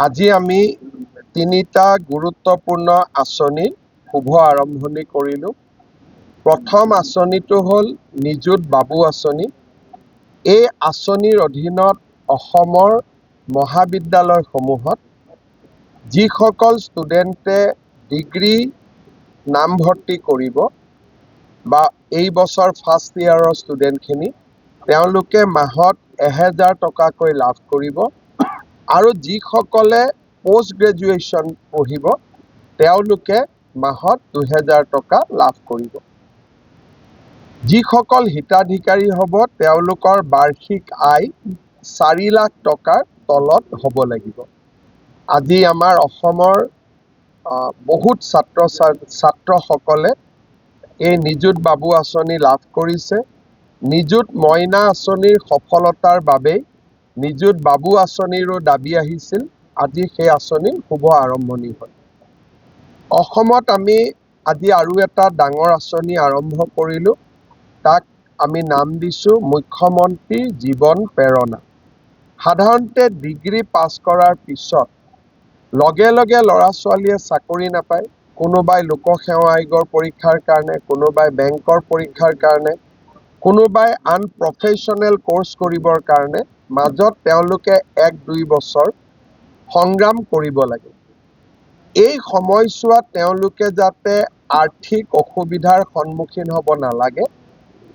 আজি আমি তিনিটা গুৰুত্বপূৰ্ণ আঁচনিৰ শুভ আৰম্ভণি কৰিলোঁ। প্ৰথম আঁচনিটো হ'ল নিযুত বাবু আঁচনি। এই আঁচনিৰ অধীনত অসমৰ মহাবিদ্যালয়সমূহত যিসকল ষ্টুডেণ্টে ডিগ্ৰী নামভৰ্তি কৰিব বা এই বছৰ ফাৰ্ষ্ট ইয়াৰৰ ষ্টুডেণ্টখিনি, তেওঁলোকে মাহত 1000 টকাকৈ লাভ কৰিব আৰু যিসকলে পোষ্ট গ্ৰেজুৱেশ্যন পঢ়িব তেওঁলোকে মাহত 2000 টকা লাভ কৰিব। যিসকল হিতাধিকাৰী হ'ব তেওঁলোকৰ বাৰ্ষিক আয় 4 লাখ টকাৰ তলত হ'ব লাগিব। আজি আমাৰ অসমৰ বহুত ছাত্ৰসকলে এই নিযুত বাবু আঁচনি লাভ কৰিছে। নিযুত মইনা আঁচনিৰ সফলতাৰ বাবেই নিযুত বাবু আঁচনিৰো দাবী আহিছিল। আজি সেই আঁচনিৰ শুভ আৰম্ভণি হয়। অসমত আমি আজি আৰু এটা ডাঙৰ আঁচনি আৰম্ভ কৰিলোঁ। তাক আমি নাম দিছোঁ মুখ্যমন্ত্ৰী জীৱন প্ৰেৰণা। সাধাৰণতে ডিগ্ৰী পাছ কৰাৰ পিছত লগে লগে ল'ৰা ছোৱালীয়ে চাকৰি নাপায়। কোনোবাই লোকসেৱা আয়োগৰ পৰীক্ষাৰ কাৰণে, কোনোবাই বেংকৰ পৰীক্ষাৰ কাৰণে, কোনোবাই আনপ্ৰফেশ্যনেল কোৰ্চ কৰিবৰ কাৰণে মাজত তেওঁলোকে 1-2 বছৰ সংগ্ৰাম কৰিব লাগে। এই সময়ছোৱাত তেওঁলোকে যাতে আৰ্থিক অসুবিধাৰ সন্মুখীন হ'ব নালাগে,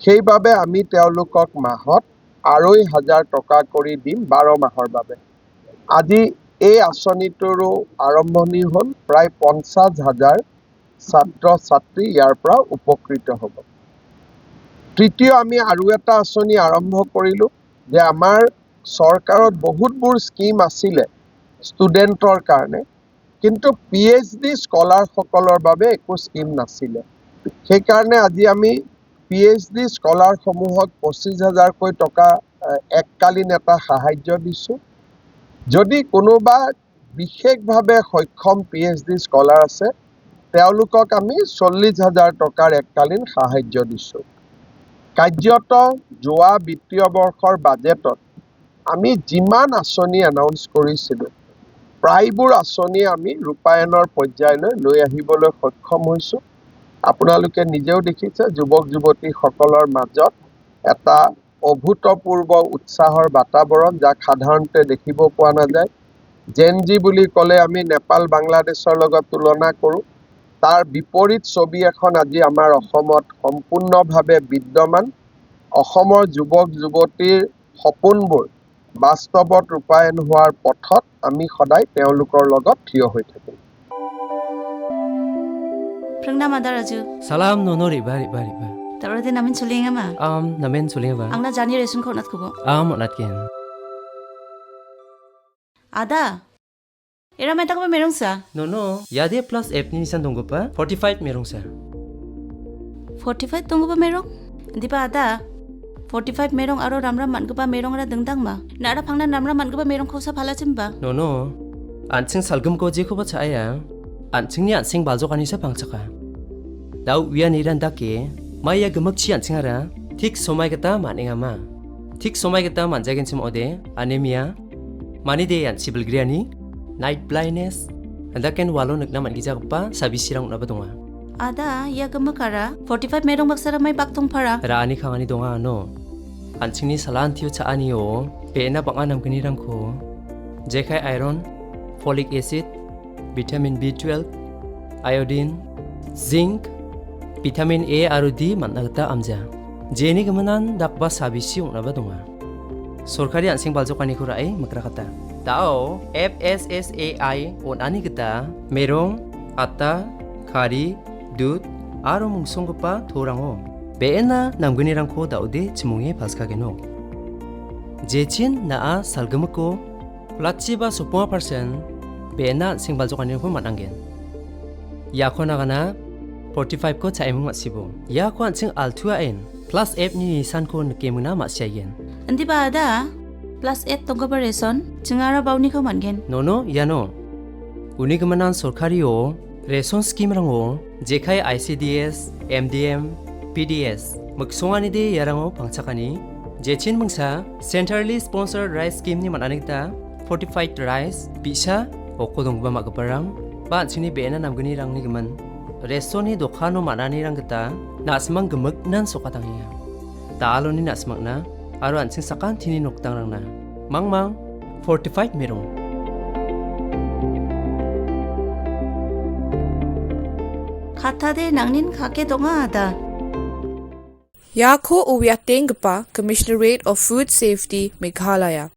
সেইবাবে আমি তেওঁলোকক মাহত 2500 টকা কৰি দিম 12 মাহৰ বাবে। আজি এই আঁচনিটোৰো আৰম্ভণি হ'ল। প্ৰায় 50,000 ছাত্ৰ ছাত্ৰী ইয়াৰ পৰা উপকৃত হ'ব। তৃতীয়, আমি আৰু এটা আঁচনি আৰম্ভ কৰিলোঁ যে আমাৰ চৰকাৰত বহুতবোৰ স্কিম আছিলে ষ্টুডেণ্টৰ কাৰণে, কিন্তু PhD স্কলাৰসকলৰ বাবে একো স্কিম নাছিলে। সেইকাৰণে আজি আমি PhD স্কলাৰসমূহক 25,000কৈ টকা এককালীন এটা সাহাৰ্য দিছোঁ। যদি কোনোবা বিশেষভাৱে সক্ষম PhD স্কলাৰ আছে তেওঁলোকক আমি 40,000 টকাৰ এককালীন সাহাৰ্য দিছোঁ। কাৰ্যত যোৱা বিত্তীয় বৰ্ষৰ বাজেটত আমি যিমান আঁচনি এনাউন্স কৰিছিলোঁ প্ৰায়বোৰ আঁচনি আমি ৰূপায়ণৰ পৰ্যায়লৈ লৈ আহিবলৈ সক্ষম হৈছোঁ। আপোনালোকে নিজেও দেখিছে যুৱক যুৱতীসকলৰ মাজত এটা অভূতপূৰ্ব উৎসাহৰ বাতাবৰণ, যাক সাধাৰণতে দেখিব পোৱা নাযায়। জেনজি বুলি ক'লে আমি নেপাল বাংলাদেশৰ লগত তুলনা কৰোঁ। তাৰ বিপৰীত ছবি এখন আজি আমাৰ অসমত সম্পূৰ্ণভাৱে বিদ্যমান। অসমৰ যুৱক যুৱতীৰ সপোনবোৰ বাস্তৱত ৰূপায়ণ হোৱাৰ পথত আমি সদায় তেওঁলোকৰ লগত থিয় হৈ থাকিম। Prangnam Ada Raju. Salam nono riba. Tarode namin sulinga ma. Namen sulinga ba? Angna jani resun ko nat kubo. Monat ken. Ada. Era meta ko merong sa. Nono, yade plus app ni nisan tunggu pa 45 merong sa. 45 tunggu pa merong. Di pa ada. 45 merong aro ramram man ko pa merong ara dengdang ma. Na ara phangna ramram man ko pa merong khosa phala chimba. Nono, ansing salgum ko je ko ba chaya. Ansing ni ansing baljo kanisa pangchaka. Dau wian iran dake maya gemak chi ansing ara thik somai kata maninga ma. Thik somai kata manjagen sim ode anemia mani de ansi belgriani night blindness andaken walo nakna man gija pa sabi sirang na badonga. Ada ya gemakara 45 merong baksara mai baktong para. Rani khangani donga no. Ansing ni salan thiu cha ani o pena banga namgani rangko jekai iron, folic acid, vitamin B12, iodine, zinc, vitamin A aru D managta amja. Jeni gamanan dakba sabisi unaba donga. Sorkari ansing baljokani kurai makrakata. Tao FSSAI on ani kita merong, ata, kari, dud, aro mungsongpa thorango. Beena namgani rangko daude chimunge paskageno. Jechin naa salgamako platchiba 10% beena ansing baljokani ko manangen. Yakona gana 45 ko chaimung masibo. Ya ko ansing altua en plus app ni nisan ko nakemuna masyagen. Andi pa ada. Plus 8 tunggu pa reson. Chingara bauni ko mangen. Nono yano. Uni kemanan sorkari o reson scheme rango jekai ICDS, MDM, PDS. Magsongani de yarango pangchakani. Jechin mungsa centrally sponsored rice scheme ni mananigta fortified rice bisa oko dongba magaparang ba anchingni beena namgni rangni giman restoni dokano manani rang gita nasmang gemuk nan sokatangia taloni nasmakna aro anching sakantini noktang rangna mangmang fortified merong 카타데 낭닌 가게 동아하다. Yakho Uwyatengpa, Commissionerate of Food Safety, Meghalaya.